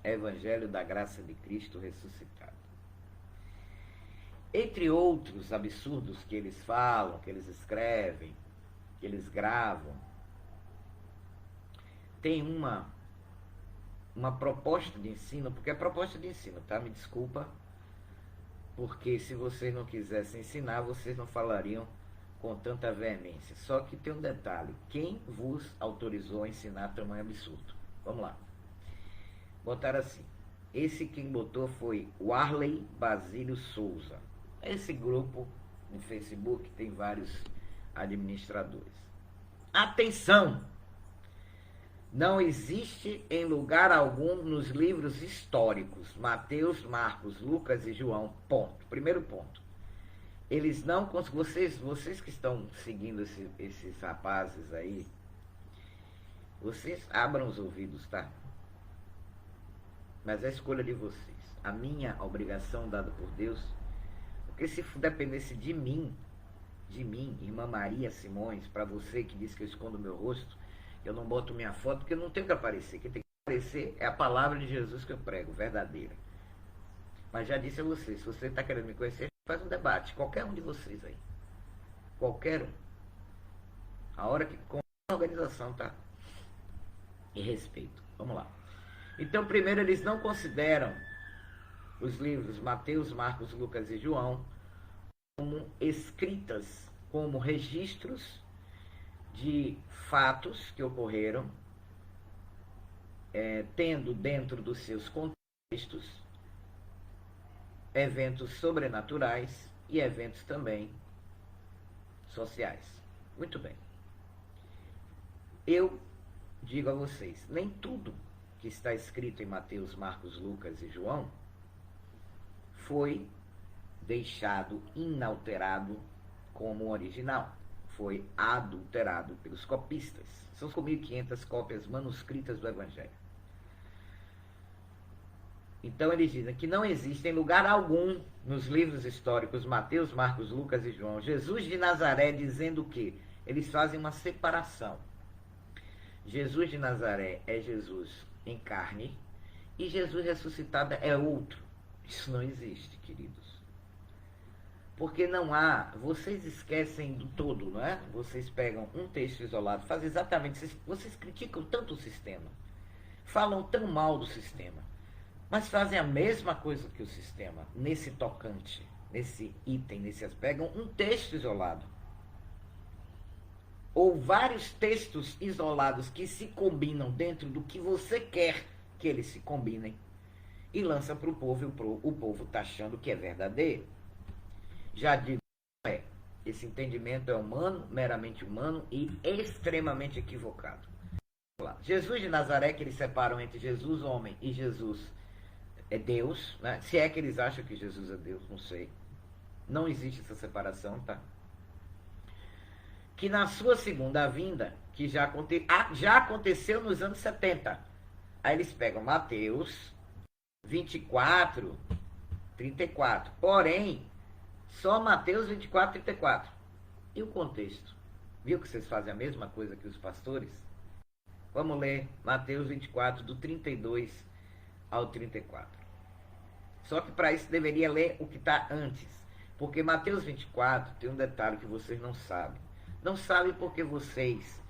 Evangelho da Graça de Cristo ressuscitado. Entre outros absurdos que eles falam, que eles escrevem, que eles gravam, tem uma proposta de ensino, porque é proposta de ensino, tá? Me desculpa, porque se vocês não quisessem ensinar, vocês não falariam com tanta veemência. Só que tem um detalhe: quem vos autorizou a ensinar tamanho absurdo? Vamos lá. Botaram assim. Esse quem botou foi o Arley Basílio Souza. Esse grupo no Facebook tem vários administradores. Atenção! Não existe em lugar algum nos livros históricos Mateus, Marcos, Lucas e João. Ponto. Primeiro ponto. Eles não... Vocês que estão seguindo esses rapazes aí, vocês abram os ouvidos, tá? Mas é a escolha de vocês. A minha obrigação dada por Deus, porque se dependesse de mim, irmã Maria Simões, para você que diz que eu escondo meu rosto, eu não boto minha foto, porque eu não tenho que aparecer. Quem tem que aparecer é a palavra de Jesus que eu prego, verdadeira. Mas já disse a você, se você está querendo me conhecer, faz um debate, qualquer um de vocês aí. Qualquer um. A hora que com a organização, tá? E respeito. Vamos lá. Então, primeiro, eles não consideram os livros Mateus, Marcos, Lucas e João como escritas, como registros de fatos que ocorreram, tendo dentro dos seus contextos eventos sobrenaturais e eventos também sociais. Muito bem. Eu digo a vocês, nem tudo que está escrito em Mateus, Marcos, Lucas e João foi deixado inalterado como original. Foi adulterado pelos copistas. São 5.500 cópias manuscritas do Evangelho. Então eles dizem que não existe em lugar algum nos livros históricos Mateus, Marcos, Lucas e João Jesus de Nazaré dizendo que eles fazem uma separação. Jesus de Nazaré é Jesus em carne e Jesus ressuscitado é outro. Isso não existe, queridos. Porque não há, vocês esquecem do todo, não é? Vocês pegam um texto isolado, fazem exatamente, vocês criticam tanto o sistema, falam tão mal do sistema, mas fazem a mesma coisa que o sistema, nesse tocante, nesse item, nesse aspecto. Pegam um texto isolado, ou vários textos isolados que se combinam dentro do que você quer que eles se combinem, e lança para o povo, e o povo está achando que é verdadeiro. Já digo, esse entendimento é humano, meramente humano e extremamente equivocado. Vamos lá. Jesus de Nazaré, que eles separam entre Jesus homem e Jesus é Deus, né? Se é que eles acham que Jesus é Deus, não sei. Não existe essa separação, tá? Que na sua segunda vinda, que já aconteceu nos anos 70. Aí eles pegam Mateus 24, 34. Porém, só Mateus 24, 34. E o contexto? Viu que vocês fazem a mesma coisa que os pastores? Vamos ler Mateus 24, do 32 ao 34. Só que para isso deveria ler o que está antes. Porque Mateus 24 tem um detalhe que vocês não sabem. Não sabem porque vocês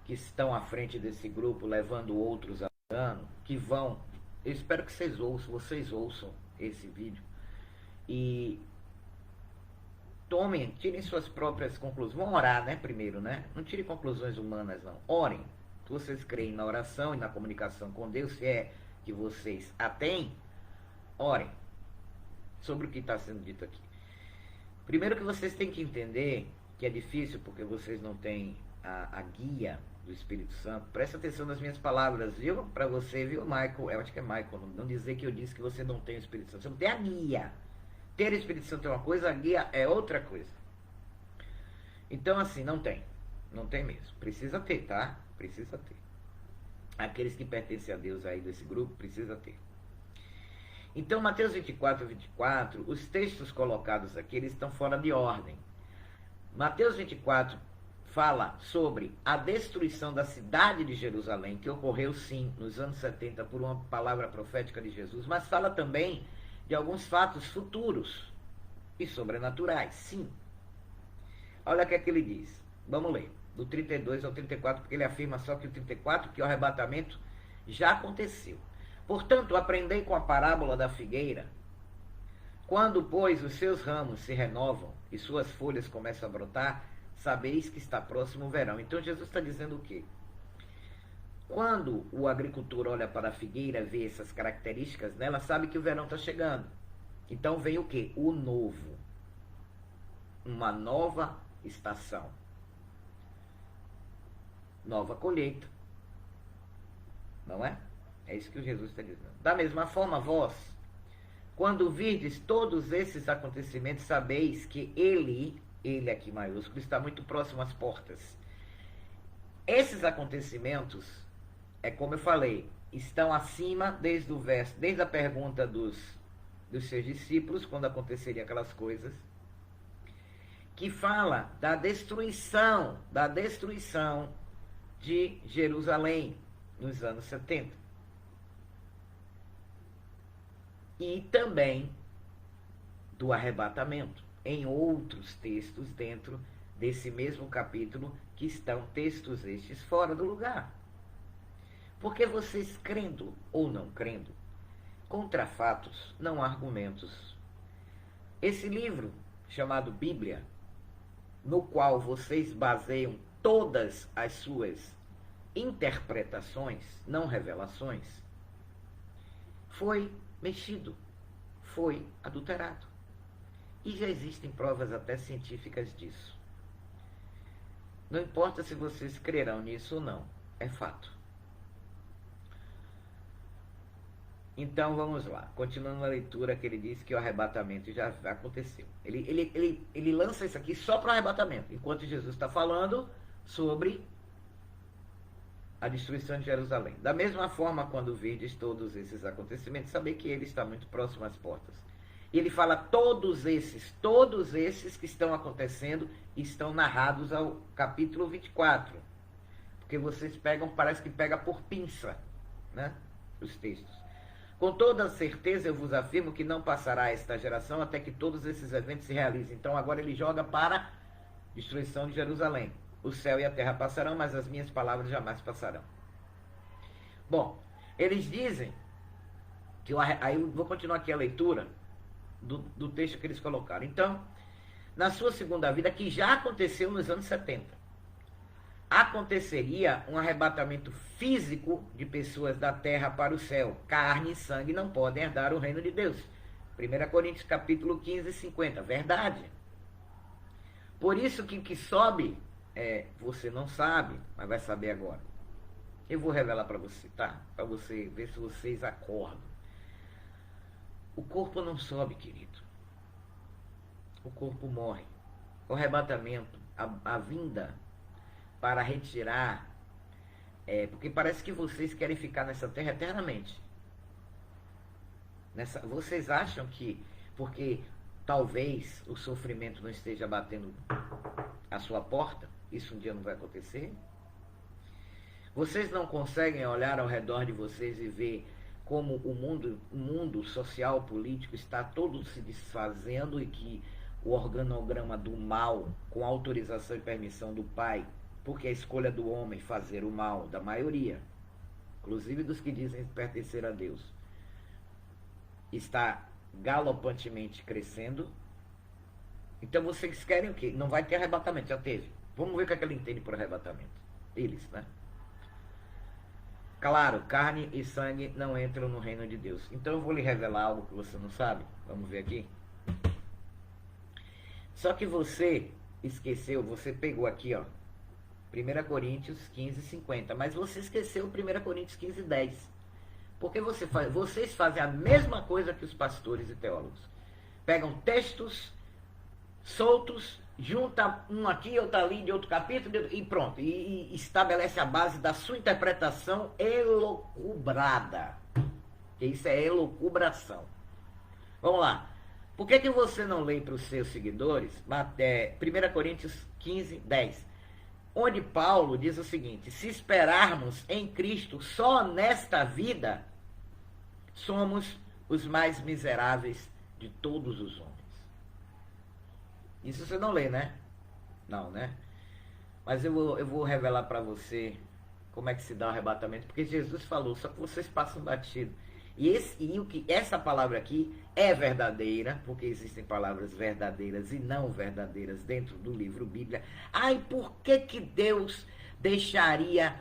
que estão à frente desse grupo, levando outros a ano, que vão... Eu espero que vocês ouçam esse vídeo e tomem, tirem suas próprias conclusões. Vão orar, né, primeiro, né? Não tirem conclusões humanas, não. Orem. Se vocês creem na oração e na comunicação com Deus, se é que vocês a têm, orem sobre o que está sendo dito aqui. Primeiro que vocês têm que entender que é difícil porque vocês não têm a guia do Espírito Santo. Presta atenção nas minhas palavras, viu? Para você, viu, Michael? Eu acho que é Michael. Não dizer que eu disse que você não tem o Espírito Santo. Você não tem a guia. Ter o Espírito Santo é uma coisa, a guia é outra coisa. Então, assim, não tem. Não tem mesmo. Precisa ter, tá? Precisa ter. Aqueles que pertencem a Deus aí desse grupo, precisa ter. Então, Mateus 24 e 24, os textos colocados aqui, eles estão fora de ordem. Mateus 24 fala sobre a destruição da cidade de Jerusalém, que ocorreu sim nos anos 70 por uma palavra profética de Jesus, mas fala também de alguns fatos futuros e sobrenaturais, sim. Olha o que é que ele diz. Vamos ler, do 32 ao 34, porque ele afirma só que o 34, que o arrebatamento já aconteceu. Portanto, aprendei com a parábola da figueira. Quando, pois, os seus ramos se renovam e suas folhas começam a brotar, sabeis que está próximo o verão. Então Jesus está dizendo o quê? Quando o agricultor olha para a figueira, vê essas características nela, sabe que o verão está chegando. Então vem o quê? O novo. Uma nova estação. Nova colheita. Não é? É isso que Jesus está dizendo. Da mesma forma, vós, quando virdes todos esses acontecimentos, sabeis que ele aqui maiúsculo, está muito próximo às portas. Esses acontecimentos, é como eu falei, estão acima desde o verso, desde a pergunta dos seus discípulos, quando aconteceriam aquelas coisas, que fala da destruição de Jerusalém nos anos 70. E também do arrebatamento, em outros textos dentro desse mesmo capítulo, que estão textos estes fora do lugar. Porque vocês, crendo ou não crendo, contra fatos não há argumentos. Esse livro, chamado Bíblia, no qual vocês baseiam todas as suas interpretações, não revelações, foi mexido, foi adulterado. E já existem provas até científicas disso. Não importa se vocês crerão nisso ou não, é fato. Então vamos lá, continuando a leitura, que ele diz que o arrebatamento já aconteceu. Ele lança isso aqui só para o arrebatamento, enquanto Jesus está falando sobre a destruição de Jerusalém. Da mesma forma, quando virdes todos esses acontecimentos, saber que ele está muito próximo às portas. E ele fala todos esses que estão acontecendo, estão narrados ao capítulo 24. Porque vocês pegam, parece que pega por pinça, né, os textos. Com toda certeza eu vos afirmo que não passará esta geração até que todos esses eventos se realizem. Então agora ele joga para a destruição de Jerusalém. O céu e a terra passarão, mas as minhas palavras jamais passarão. Bom, eles dizem que aí eu vou continuar aqui a leitura do texto que eles colocaram. Então, na sua segunda vida, que já aconteceu nos anos 70, aconteceria um arrebatamento físico de pessoas da terra para o céu. Carne e sangue não podem herdar o reino de Deus. 1 Coríntios capítulo 15, 50. Verdade. Por isso que o que sobe, você não sabe, mas vai saber agora. Eu vou revelar para você, tá? Para você ver se vocês acordam. O corpo não sobe, querido. O corpo morre. O arrebatamento, a vinda para retirar, porque parece que vocês querem ficar nessa terra eternamente. Vocês acham que, porque talvez o sofrimento não esteja batendo a sua porta, isso um dia não vai acontecer? Vocês não conseguem olhar ao redor de vocês e ver como o mundo social, político está todo se desfazendo e que o organograma do mal, com autorização e permissão do Pai, porque é a escolha do homem fazer o mal, da maioria, inclusive dos que dizem pertencer a Deus, está galopantemente crescendo. Então vocês querem o quê? Não vai ter arrebatamento, já teve. Vamos ver o que é que ele entende por arrebatamento. Eles, né? Claro, carne e sangue não entram no reino de Deus. Então eu vou lhe revelar algo que você não sabe. Vamos ver aqui. Só que você esqueceu, você pegou aqui, ó, 1 Coríntios 15, 50. Mas você esqueceu 1 Coríntios 15, 10. Porque vocês fazem a mesma coisa que os pastores e teólogos. Pegam textos soltos, junta um aqui, outro ali, de outro capítulo, e pronto. E estabelece a base da sua interpretação elocubrada. Que isso é elocubração. Vamos lá. Por que você não lê para os seus seguidores 1 Coríntios 15, 10? onde Paulo diz o seguinte: se esperarmos em Cristo só nesta vida, somos os mais miseráveis de todos os homens. Isso você não lê, né? Não, né? Mas eu vou revelar para você como é que se dá o arrebatamento, porque Jesus falou, só que vocês passam batido. Essa palavra aqui é verdadeira, porque existem palavras verdadeiras e não verdadeiras dentro do livro Bíblia. E por que Deus deixaria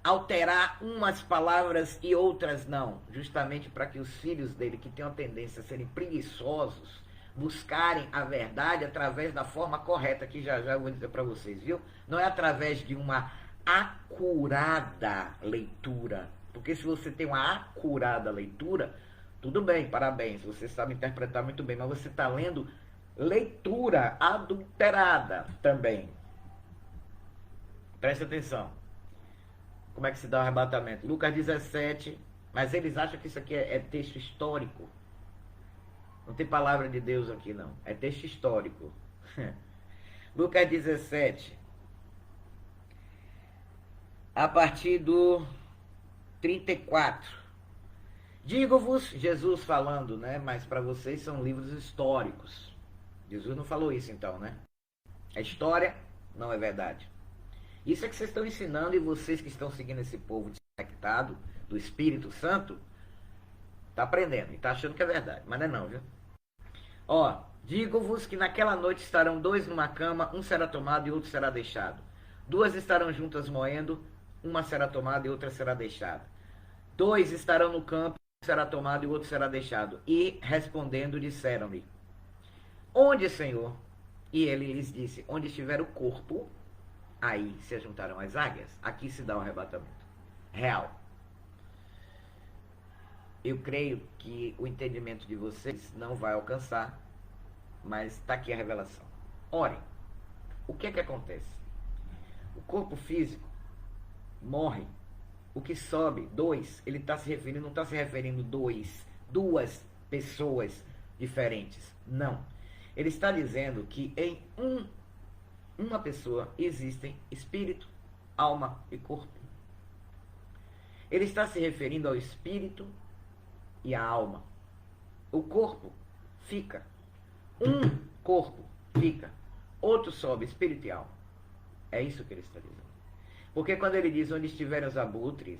alterar umas palavras e outras não? Justamente para que os filhos dele, que têm a tendência a serem preguiçosos, buscarem a verdade através da forma correta, que já eu vou dizer para vocês, viu? Não é através de uma acurada leitura. Porque se você tem uma acurada leitura, tudo bem, parabéns, você sabe interpretar muito bem, mas você está lendo leitura adulterada também. Presta atenção. Como é que se dá o arrebatamento? Lucas 17, mas eles acham que isso aqui é texto histórico. Não tem palavra de Deus aqui, não. É texto histórico. Lucas 17, a partir do 34. Digo-vos, Jesus falando, né? Mas para vocês são livros históricos. Jesus não falou isso então, né? A história não é verdade. Isso é que vocês estão ensinando, e vocês que estão seguindo esse povo desconectado do Espírito Santo, tá aprendendo e tá achando que é verdade, mas não é não, viu? Digo-vos que naquela noite estarão 2 numa cama, um será tomado e outro será deixado. 2 estarão juntas moendo, uma será tomada e outra será deixada. 2 estarão no campo, um será tomado e outro será deixado. E respondendo disseram-lhe: onde, Senhor? E ele lhes disse: onde estiver o corpo, aí se juntarão as águias. Aqui se dá o arrebatamento real. Eu creio que o entendimento de vocês não vai alcançar, mas está aqui a revelação. Orem. O que é que acontece? O corpo físico morre. O que sobe, 2, ele está se referindo, não está se referindo duas pessoas diferentes. Não. Ele está dizendo que em uma pessoa existem espírito, alma e corpo. Ele está se referindo ao espírito e à alma. O corpo fica. Um corpo fica. Outro sobe, espírito e alma. É isso que ele está dizendo. Porque quando ele diz onde estiverem os abutres,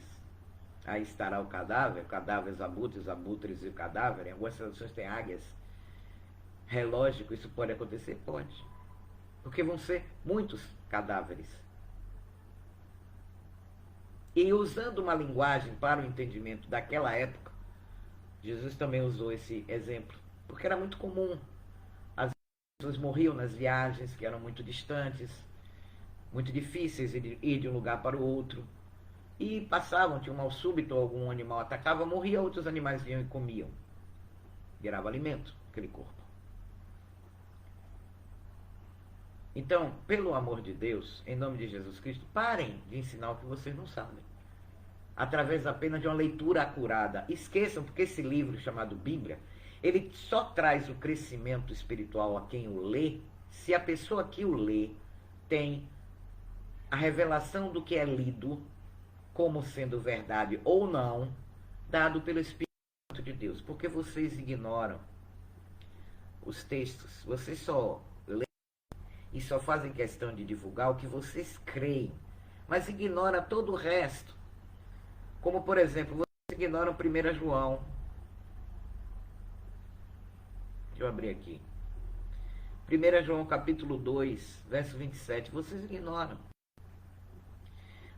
aí estará o cadáver, os abutres e o cadáver, em algumas traduções tem águias. É lógico, isso pode acontecer? Pode. Porque vão ser muitos cadáveres. E usando uma linguagem para o entendimento daquela época, Jesus também usou esse exemplo. Porque era muito comum. As pessoas morriam nas viagens que eram muito distantes, muito difíceis de ir de um lugar para o outro. E passavam, tinha um mal súbito, algum animal atacava, morria, outros animais vinham e comiam. Virava alimento, aquele corpo. Então, pelo amor de Deus, em nome de Jesus Cristo, parem de ensinar o que vocês não sabem. Através apenas de uma leitura acurada. Esqueçam, porque esse livro chamado Bíblia, ele só traz o crescimento espiritual a quem o lê, se a pessoa que o lê tem a revelação do que é lido como sendo verdade ou não, dado pelo Espírito Santo de Deus. Porque vocês ignoram os textos, vocês só leem e só fazem questão de divulgar o que vocês creem, mas ignoram todo o resto. Como, por exemplo, vocês ignoram 1 João. Deixa eu abrir aqui. 1 João capítulo 2, verso 27. Vocês ignoram.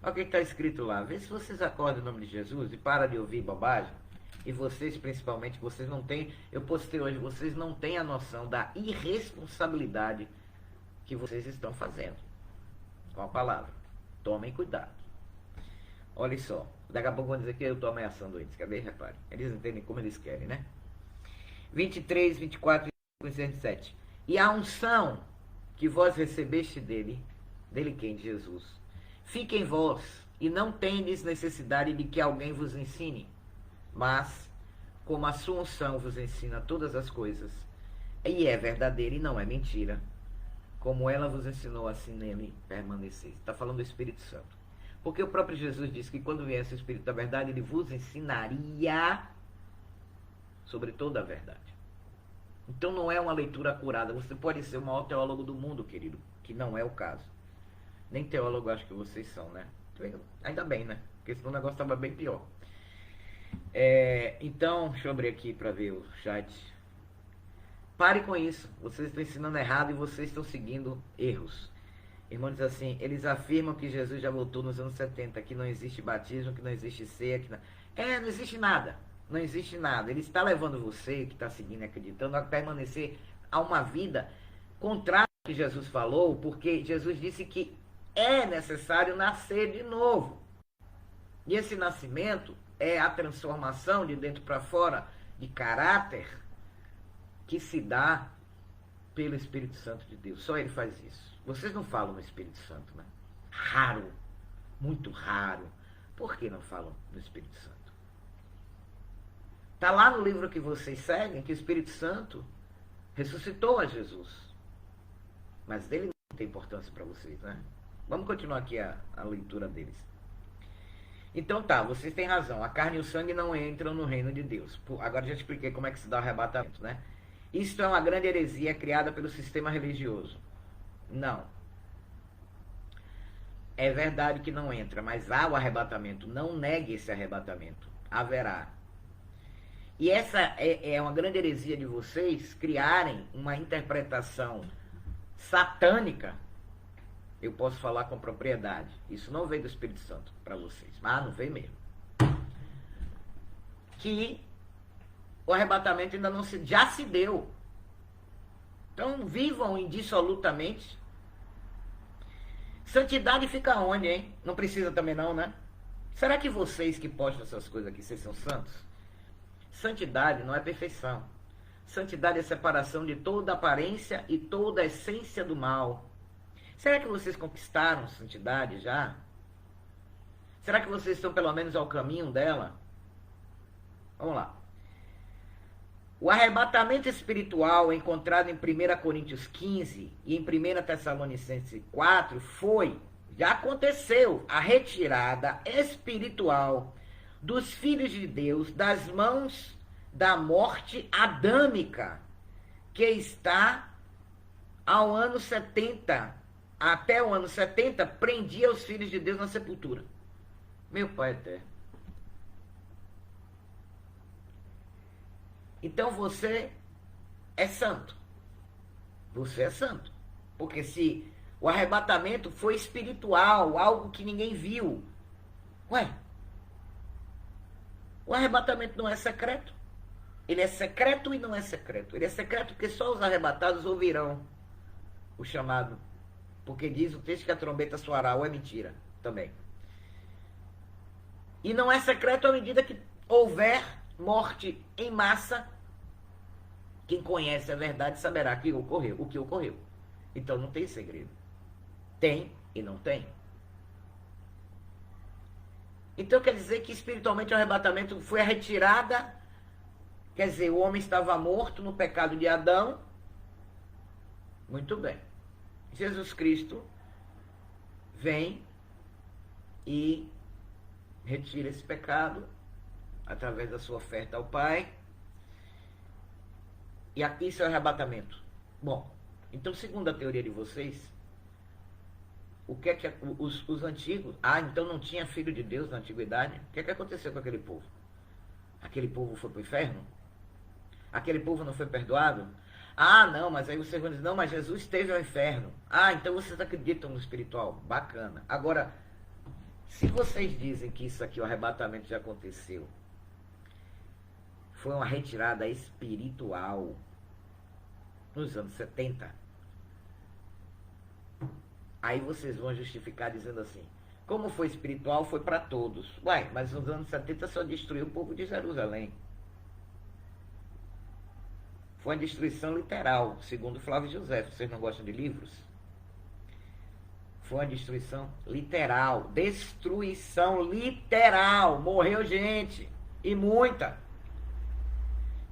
Olha o que está escrito lá. Vê se vocês acordam em nome de Jesus e param de ouvir bobagem. E vocês, principalmente, vocês não têm... Eu postei hoje, vocês não têm a noção da irresponsabilidade que vocês estão fazendo com a palavra. Tomem cuidado. Olha só. Daqui a pouco vão dizer que eu estou ameaçando eles. Cadê? Repare. Eles entendem como eles querem, né? 23, 24 e 27. E a unção que vós recebeste dele quem? De Jesus, fique em vós, e não tendes necessidade de que alguém vos ensine, mas, como a sua unção vos ensina todas as coisas, e é verdadeira e não é mentira, como ela vos ensinou, assim nele permaneceis. Está falando do Espírito Santo. Porque o próprio Jesus disse que quando viesse o Espírito da verdade, ele vos ensinaria sobre toda a verdade. Então não é uma leitura acurada. Você pode ser o maior teólogo do mundo, querido, que não é o caso. Nem teólogo acho que vocês são, né? Ainda bem, né? Porque senão o negócio estava bem pior. Então, deixa eu abrir aqui para ver o chat. Pare com isso. Vocês estão ensinando errado e vocês estão seguindo erros. Irmão diz assim, eles afirmam que Jesus já voltou nos anos 70, que não existe batismo, que não existe ceia, que não... não existe nada. Não existe nada. Ele está levando você, que está seguindo e acreditando, a permanecer a uma vida contrária ao que Jesus falou, porque Jesus disse que é necessário nascer de novo. E esse nascimento é a transformação de dentro para fora de caráter que se dá pelo Espírito Santo de Deus. Só ele faz isso. Vocês não falam no Espírito Santo, né? Raro. Muito raro. Por que não falam no Espírito Santo? Está lá no livro que vocês seguem que o Espírito Santo ressuscitou a Jesus. Mas dele não tem importância para vocês, né? Vamos continuar aqui a leitura deles. Então tá, vocês têm razão. A carne e o sangue não entram no reino de Deus. Agora já expliquei como é que se dá o arrebatamento, né? Isto é uma grande heresia criada pelo sistema religioso. Não. É verdade que não entra, mas há o arrebatamento. Não negue esse arrebatamento. Haverá. E essa é uma grande heresia de vocês criarem uma interpretação satânica. Eu posso falar com propriedade. Isso não veio do Espírito Santo para vocês. Não veio mesmo. Que o arrebatamento ainda não se... Já se deu. Então vivam indissolutamente. Santidade fica onde, hein? Não precisa também não, né? Será que vocês que postam essas coisas aqui, vocês são santos? Santidade não é perfeição. Santidade é separação de toda aparência e toda a essência do mal. Será que vocês conquistaram santidade já? Será que vocês estão pelo menos ao caminho dela? Vamos lá. O arrebatamento espiritual encontrado em 1 Coríntios 15 e em 1 Tessalonicenses 4 já aconteceu, a retirada espiritual dos filhos de Deus das mãos da morte adâmica, que está ao ano 70, até o ano 70, prendia os filhos de Deus na sepultura. Meu Pai eterno. Então você é santo. Você é santo. Porque se o arrebatamento foi espiritual, algo que ninguém viu. O arrebatamento não é secreto. Ele é secreto e não é secreto. Ele é secreto porque só os arrebatados ouvirão o chamado. Porque diz o texto que a trombeta soará, ou é mentira também. E não é secreto à medida que houver morte em massa. Quem conhece a verdade saberá que ocorreu, o que ocorreu. Então não tem segredo. Tem e não tem. Então quer dizer que espiritualmente o arrebatamento foi a retirada. Quer dizer, o homem estava morto no pecado de Adão. Muito bem. Jesus Cristo vem e retira esse pecado através da sua oferta ao Pai. E isso é o arrebatamento. Bom, então segundo a teoria de vocês, o que é que os antigos... então não tinha filho de Deus na antiguidade? O que é que aconteceu com aquele povo? Aquele povo foi para o inferno? Aquele povo não foi perdoado? Não, mas aí vocês vão dizer, não, mas Jesus esteve ao inferno. Então vocês acreditam no espiritual. Bacana. Agora, se vocês dizem que isso aqui, o arrebatamento já aconteceu, foi uma retirada espiritual nos anos 70. Aí vocês vão justificar dizendo assim, como foi espiritual, foi para todos. Mas nos anos 70 só destruiu o povo de Jerusalém. Foi uma destruição literal, segundo Flávio José. Vocês não gostam de livros? Foi uma destruição literal. Destruição literal. Morreu gente. E muita.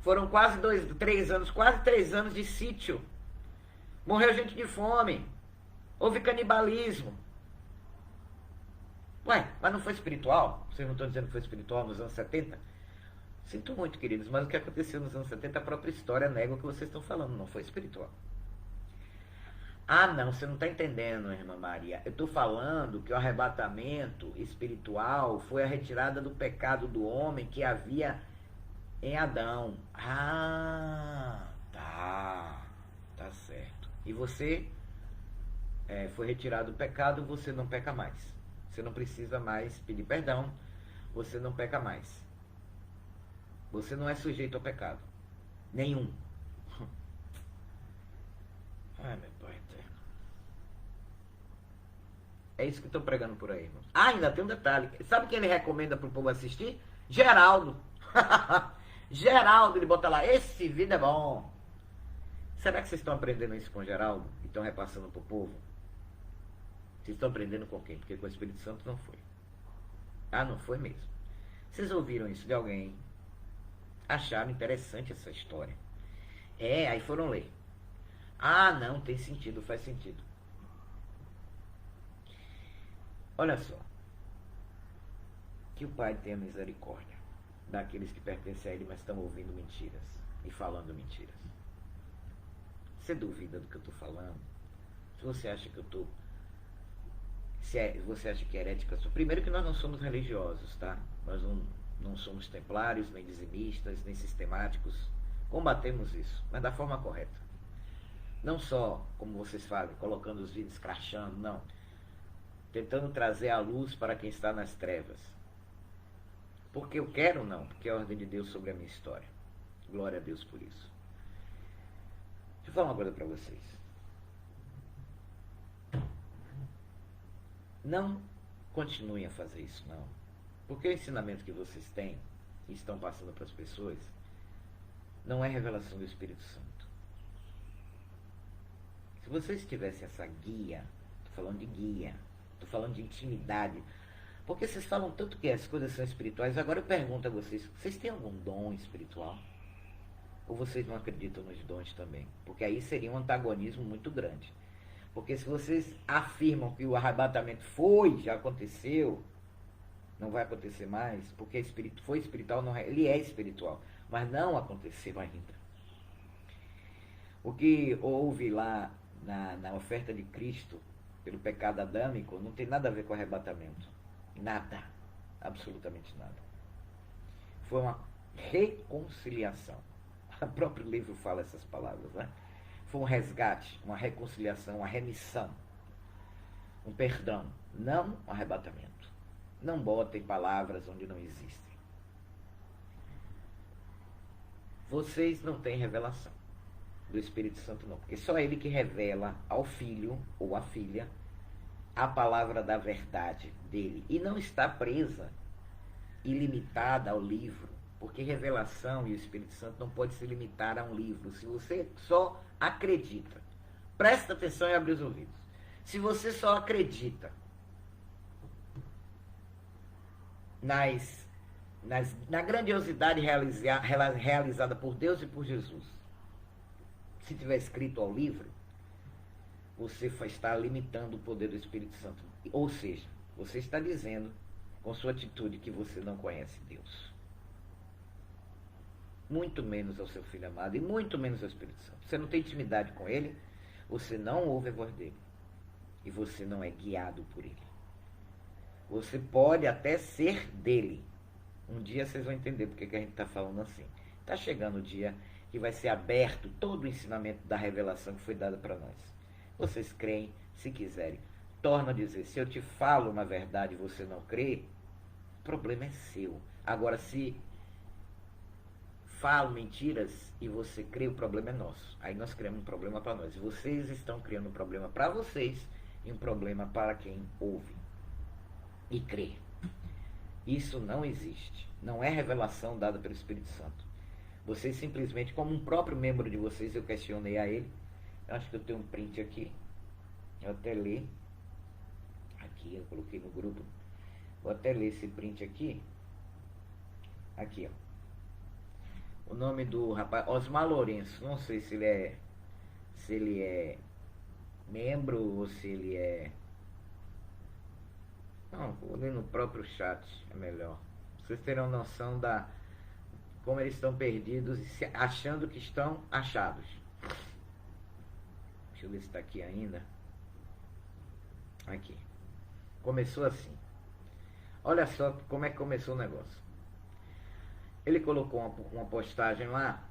Foram quase 3 anos de sítio. Morreu gente de fome. Houve canibalismo. Ué, mas não foi espiritual? Vocês não estão dizendo que foi espiritual nos anos 70? Sinto muito, queridos, mas o que aconteceu nos anos 70, a própria história nega o que vocês estão falando. Não foi espiritual. Ah, não, você não está entendendo, irmã Maria. Eu estou falando que o arrebatamento espiritual foi a retirada do pecado do homem que havia em Adão. Ah, tá. Tá certo. E você foi retirado do pecado, você não peca mais. Você não precisa mais pedir perdão, você não peca mais. Você não é sujeito ao pecado. Nenhum. Ai, meu pai eterno. É isso que estou pregando por aí, irmão. Ah, ainda tem um detalhe. Sabe quem ele recomenda pro povo assistir? Geraldo. Geraldo, ele bota lá, esse vídeo é bom. Será que vocês estão aprendendo isso com Geraldo? E estão repassando pro povo? Vocês estão aprendendo com quem? Porque com o Espírito Santo não foi. Ah, não foi mesmo. Vocês ouviram isso de alguém? Acharam interessante essa história. Aí foram ler. Ah, não, tem sentido, faz sentido. Olha só. Que o Pai tenha misericórdia daqueles que pertencem a Ele, mas estão ouvindo mentiras e falando mentiras. Você duvida do que eu estou falando? Se você acha que eu estou... você acha que é herética, primeiro que nós não somos religiosos, tá? Nós não somos templários, nem dizimistas, nem sistemáticos. Combatemos isso, mas da forma correta. Não só, como vocês fazem, colocando os vídeos crachando, não. Tentando trazer a luz para quem está nas trevas. Porque eu quero, não. Porque é a ordem de Deus sobre a minha história. Glória a Deus por isso. Deixa eu falar uma coisa para vocês. Não continuem a fazer isso, não. Porque o ensinamento que vocês têm e estão passando para as pessoas não é revelação do Espírito Santo. Se vocês tivessem essa guia, estou falando de guia, estou falando de intimidade, porque vocês falam tanto que as coisas são espirituais, agora eu pergunto a vocês, vocês têm algum dom espiritual? Ou vocês não acreditam nos dons também? Porque aí seria um antagonismo muito grande. Porque se vocês afirmam que o arrebatamento já aconteceu, não vai acontecer mais, porque foi espiritual, não, ele é espiritual, mas não aconteceu ainda. O que houve lá na oferta de Cristo, pelo pecado adâmico, não tem nada a ver com arrebatamento. Nada. Absolutamente nada. Foi uma reconciliação. O próprio livro fala essas palavras, né? Foi um resgate, uma reconciliação, uma remissão, um perdão, não um arrebatamento. Não botem palavras onde não existem. Vocês não têm revelação do Espírito Santo, não, porque só ele que revela ao filho ou à filha a palavra da verdade dele, e não está presa e limitada ao livro, porque revelação e o Espírito Santo não pode se limitar a um livro. Se você só acredita, presta atenção e abre os ouvidos, se você só acredita na grandiosidade realizada por Deus e por Jesus, se tiver escrito ao livro, você está limitando o poder do Espírito Santo. Ou seja, você está dizendo com sua atitude que você não conhece Deus. Muito menos ao seu Filho amado e muito menos ao Espírito Santo. Você não tem intimidade com Ele, você não ouve a voz dEle e você não é guiado por Ele. Você pode até ser dEle. Um dia vocês vão entender porque que a gente está falando assim. Está chegando o dia que vai ser aberto todo o ensinamento da revelação que foi dada para nós. Vocês creem, se quiserem. Torno a dizer, se eu te falo uma verdade e você não crê, o problema é seu. Agora, se falo mentiras e você crê, o problema é nosso. Aí nós criamos um problema para nós. Vocês estão criando um problema para vocês e um problema para quem ouve e crê. Isso não existe. Não é revelação dada pelo Espírito Santo. Vocês simplesmente, como um próprio membro de vocês, eu questionei a ele. Eu acho que eu tenho um print aqui. Eu até li. Aqui, eu coloquei no grupo. Vou até ler esse print aqui. Aqui, ó. O nome do rapaz, Osmar Lourenço. Não sei se ele é membro ou se ele é... Não, vou ler no próprio chat, é melhor. Vocês terão noção da como eles estão perdidos e achando que estão achados. Deixa eu ver se está aqui ainda. Aqui. Começou assim. Olha só como é que começou o negócio. Ele colocou uma postagem lá,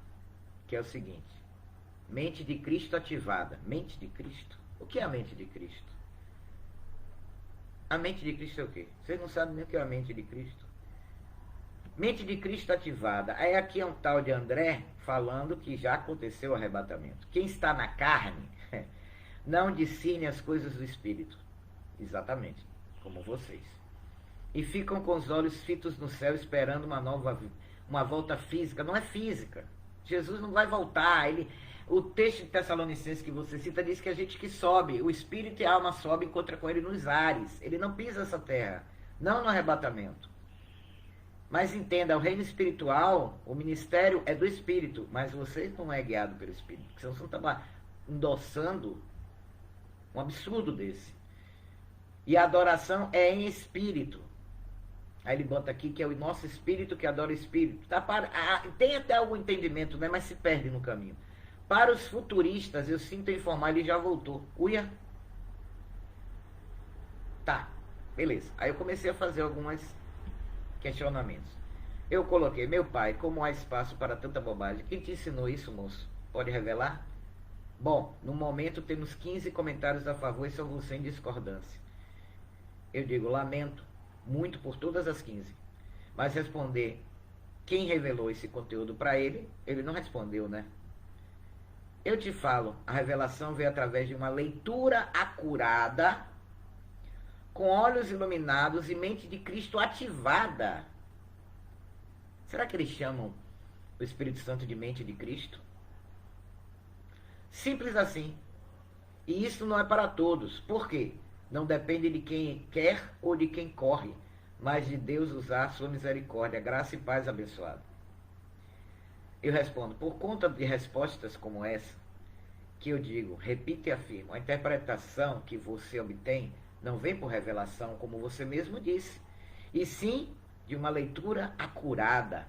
que é o seguinte: mente de Cristo ativada. Mente de Cristo? O que é a mente de Cristo? A mente de Cristo é o quê? Vocês não sabem nem o que é a mente de Cristo. Mente de Cristo ativada. Aí aqui é um tal de André falando que já aconteceu o arrebatamento. Quem está na carne não discerne as coisas do Espírito. Exatamente, como vocês. E ficam com os olhos fitos no céu esperando uma volta física. Não é física. Jesus não vai voltar. O texto de Tessalonicenses que você cita diz que a gente que sobe, o Espírito e a alma sobe e encontra com ele nos ares. Ele não pisa essa terra. Não no arrebatamento. Mas entenda, o reino espiritual, o ministério é do Espírito, mas você não é guiado pelo Espírito, porque senão você não está endossando um absurdo desse. E a adoração é em espírito. Aí ele bota aqui que é o nosso espírito que adora o Espírito. Tem até algum entendimento, né? Mas se perde no caminho. Para os futuristas, eu sinto informar, ele já voltou. Uia? Tá, beleza. Aí eu comecei a fazer alguns questionamentos. Eu coloquei: meu pai, como há espaço para tanta bobagem? Quem te ensinou isso, moço? Pode revelar? Bom, no momento temos 15 comentários a favor e só você em discordância. Eu digo: lamento muito por todas as 15. Mas responder quem revelou esse conteúdo para ele, ele não respondeu, né? Eu te falo, a revelação veio através de uma leitura acurada, com olhos iluminados e mente de Cristo ativada. Será que eles chamam o Espírito Santo de mente de Cristo? Simples assim. E isso não é para todos. Por quê? Não depende de quem quer ou de quem corre, mas de Deus usar a sua misericórdia, graça e paz abençoada. Eu respondo: por conta de respostas como essa, que eu digo, repito e afirmo, a interpretação que você obtém não vem por revelação, como você mesmo disse, e sim de uma leitura acurada.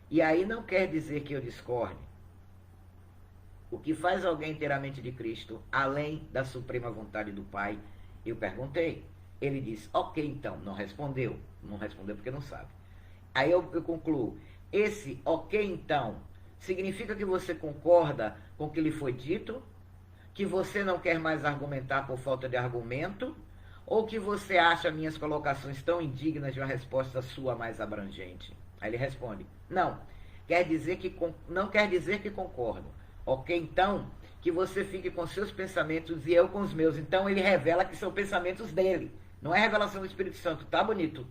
E aí não quer dizer que eu discorde. O que faz alguém ter a mente de Cristo, além da suprema vontade do Pai? Eu perguntei. Ele disse: ok, então. Não respondeu. Não respondeu porque não sabe. Aí eu concluo: esse ok, então, significa que você concorda com o que lhe foi dito? Que você não quer mais argumentar por falta de argumento? Ou que você acha minhas colocações tão indignas de uma resposta sua mais abrangente? Aí ele responde: não quer dizer que concordo. Ok, então, que você fique com seus pensamentos e eu com os meus. Então ele revela que são pensamentos dele. Não é revelação do Espírito Santo. Tá bonito.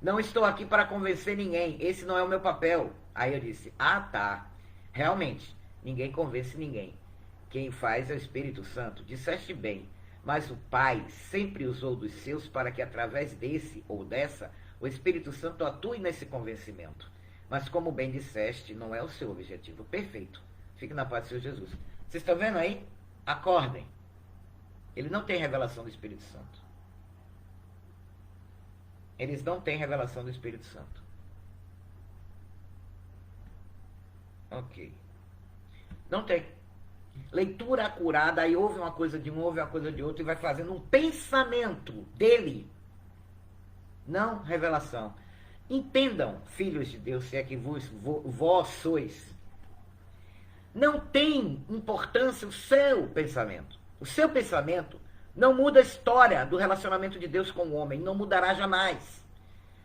Não estou aqui para convencer ninguém. Esse não é o meu papel. Aí eu disse: ah, tá. Realmente, ninguém convence ninguém. Quem faz é o Espírito Santo. Disseste bem. Mas o Pai sempre usou dos seus para que através desse ou dessa, o Espírito Santo atue nesse convencimento. Mas como bem disseste, não é o seu objetivo. Perfeito. Fique na paz do Senhor Jesus. Vocês estão vendo aí? Acordem. Ele não tem revelação do Espírito Santo. Eles não têm revelação do Espírito Santo. Ok. Não tem. Leitura acurada, aí ouve uma coisa de um, ouve uma coisa de outro e vai fazendo um pensamento dele. Não revelação. Entendam, filhos de Deus, se é que vós sois. Não tem importância o seu pensamento. O seu pensamento não muda a história do relacionamento de Deus com o homem. Não mudará jamais.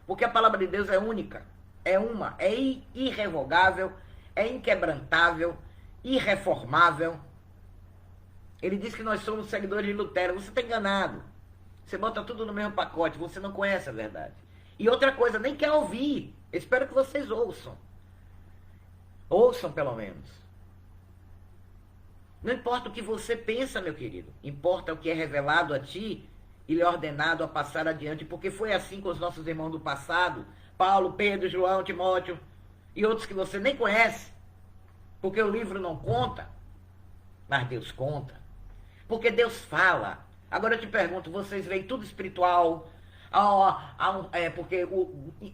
Porque a palavra de Deus é única. É uma. É irrevogável. É inquebrantável. Irreformável. Ele diz que nós somos seguidores de Lutero. Você está enganado. Você bota tudo no mesmo pacote. Você não conhece a verdade. E outra coisa, nem quer ouvir. Espero que vocês ouçam. Ouçam pelo menos. Não importa o que você pensa, meu querido. Importa o que é revelado a ti e lhe é ordenado a passar adiante. Porque foi assim com os nossos irmãos do passado. Paulo, Pedro, João, Timóteo e outros que você nem conhece. Porque o livro não conta, mas Deus conta. Porque Deus fala. Agora eu te pergunto, vocês veem tudo espiritual? Porque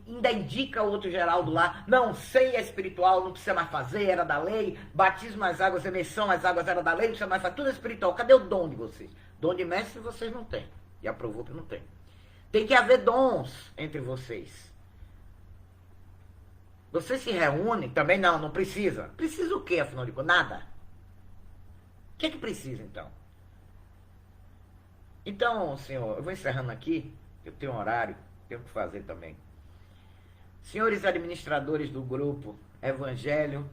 ainda indica o outro Geraldo lá, não, ceia espiritual, não precisa mais fazer, era da lei, batismo as águas, emersão as águas era da lei, não precisa mais fazer, tudo é espiritual. Cadê o dom de vocês? Dom de mestre vocês não têm, e aprovou que não tem. Tem que haver dons entre vocês. Vocês se reúnem, também não precisa. Precisa o quê, afinal de contas? Nada. O que é que precisa, então? Então, senhor, eu vou encerrando aqui. Eu tenho um horário, tenho que fazer também. Senhores administradores do grupo Evangelho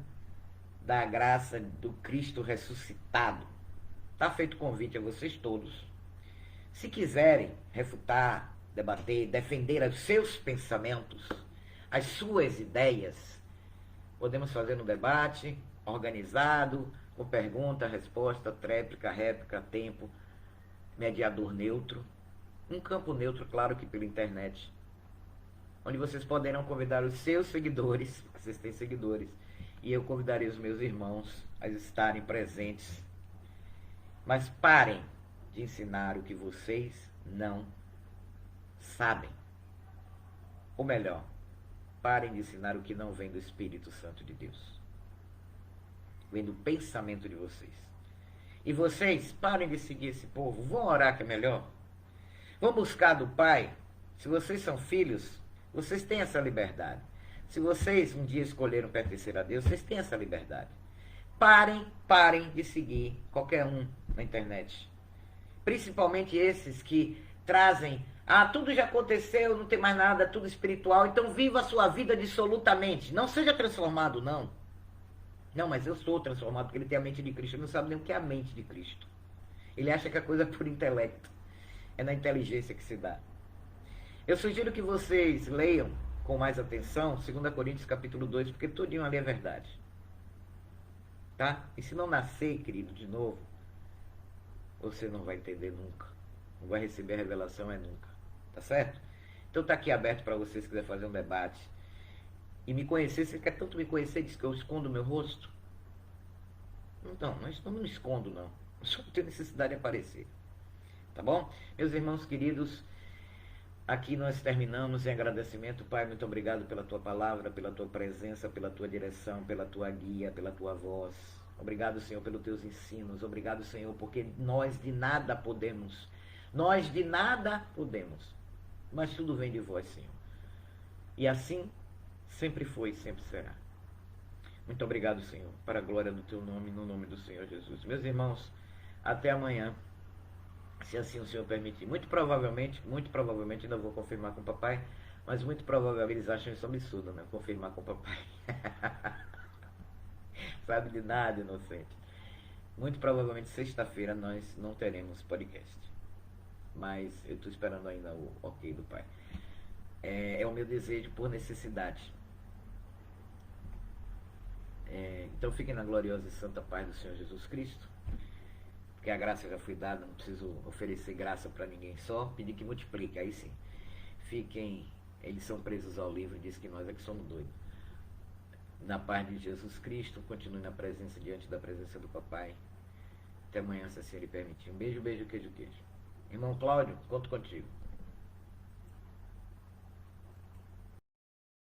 da Graça do Cristo Ressuscitado, está feito convite a vocês todos. Se quiserem refutar, debater, defender os seus pensamentos, as suas ideias, podemos fazer um debate organizado, com pergunta, resposta, tréplica, réplica, tempo, mediador neutro. Um campo neutro, claro que pela internet, onde vocês poderão convidar os seus seguidores, vocês têm seguidores, e eu convidarei os meus irmãos a estarem presentes. Mas parem de ensinar o que vocês não sabem. Ou melhor, parem de ensinar o que não vem do Espírito Santo de Deus. Vem do pensamento de vocês. E vocês parem de seguir esse povo, vão orar que é melhor. Vão buscar do Pai. Se vocês são filhos, vocês têm essa liberdade. Se vocês um dia escolheram pertencer a Deus, vocês têm essa liberdade. Parem de seguir qualquer um na internet. Principalmente esses que trazem, tudo já aconteceu, não tem mais nada, tudo espiritual, então viva a sua vida dissolutamente. Não seja transformado, não. Não, mas eu sou transformado porque ele tem a mente de Cristo. Ele não sabe nem o que é a mente de Cristo. Ele acha que a coisa é por intelecto. É na inteligência que se dá. Eu sugiro que vocês leiam com mais atenção 2 Coríntios capítulo 2, porque tudinho ali é verdade. Tá? E se não nascer, querido, de novo, você não vai entender nunca. Não vai receber a revelação nunca. Tá certo? Então tá aqui aberto para vocês que quiserem fazer um debate. E me conhecer, você quer tanto me conhecer, diz que eu escondo o meu rosto? Então, eu não escondo, não. Eu só não tenho necessidade de aparecer. Tá bom? Meus irmãos queridos, aqui nós terminamos em agradecimento. Pai, muito obrigado pela tua palavra, pela tua presença, pela tua direção, pela tua guia, pela tua voz. Obrigado, Senhor, pelos teus ensinos. Obrigado, Senhor, porque nós de nada podemos. Nós de nada podemos. Mas tudo vem de vós, Senhor. E assim sempre foi e sempre será. Muito obrigado, Senhor, para a glória do teu nome, no nome do Senhor Jesus. Meus irmãos, até amanhã, se assim o Senhor permitir. Muito provavelmente, ainda vou confirmar com o papai, mas muito provavelmente eles acham isso absurdo, né? Confirmar com o papai. Sabe de nada, inocente. Muito provavelmente sexta-feira nós não teremos podcast. Mas eu estou esperando ainda o ok do pai. É o meu desejo por necessidade. Então fiquem na gloriosa e santa paz do Senhor Jesus Cristo. Porque a graça já foi dada, não preciso oferecer graça para ninguém, só pedir que multiplique, aí sim. Fiquem, eles são presos ao livro, diz que nós é que somos doidos. Na paz de Jesus Cristo, continue na presença, diante da presença do papai. Até amanhã, se assim ele permitir. Um beijo, queijo. Irmão Cláudio, conto contigo.